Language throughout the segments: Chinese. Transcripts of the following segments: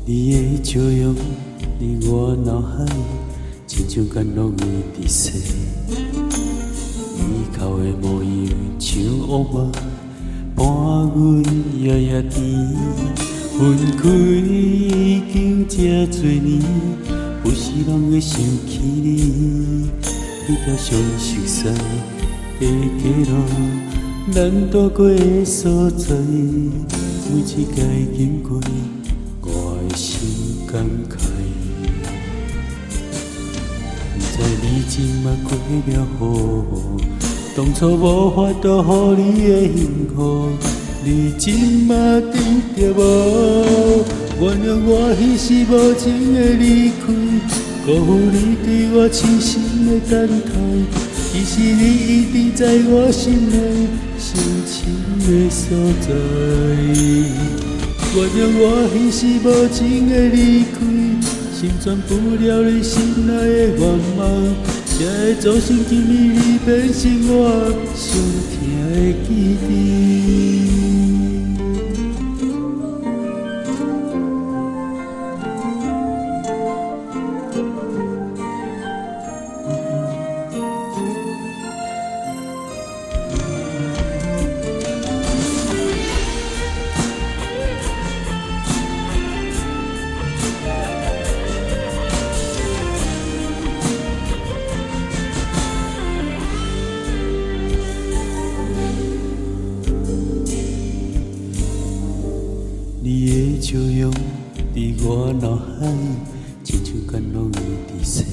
你的笑容伫我脑海，亲像甘露的滴水。依靠的模样像乌梦，伴阮夜夜甜。分开已经这多年，有时拢会想起你。彼条相熟悉的街路，咱渡过的所在，每一届经过，我的心感慨。不知你今嘛过了好，当初无法度予你的幸福，你今嘛得着无？原谅我彼时无情的离开，辜负你对我痴心的等待。其实你一直在我心内深情的所在。原谅我彼时无情的离开，成全不了你心内的愿望，才会造成今日你变成我上疼的记忆。你的笑容伫我脑海，亲像甘露的滴水。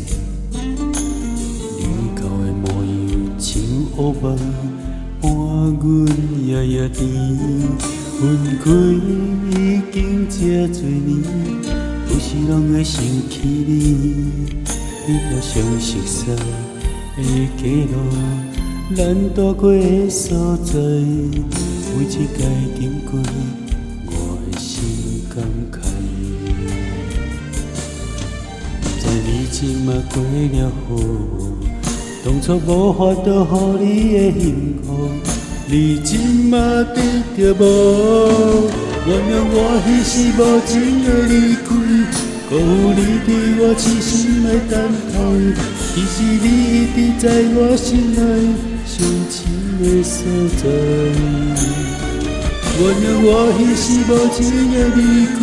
你到的模样像乌梦，伴阮夜夜甜。分开已经这多年，有时拢会想起你。彼条相熟悉的街路，咱渡过的所在，每一届经过，感慨，不知你今嘛过了好，当初无法度予你的幸福，你今嘛得着无？原谅我彼时无情的离开，辜负你对我痴心的等待。其实你一直在我心内深情的所在。原谅我彼时无情的离开，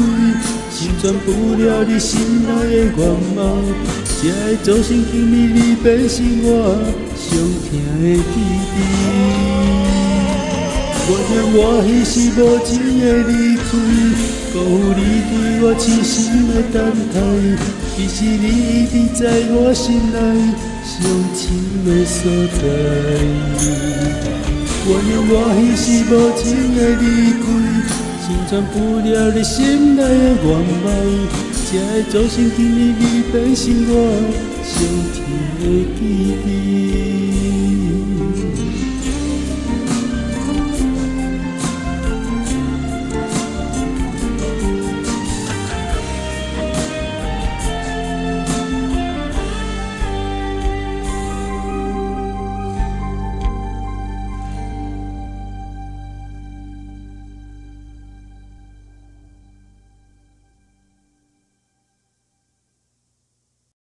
成全不了你心内的愿望，才会造成今日你变成我上疼的记忆。原谅我彼时无情的离开，辜负你对我痴心的等待。其实你一直在我心内上情的所在。原谅我彼时无情的离开，成全不了你心内的愿望，才会造成今日你变成我上疼的记忆。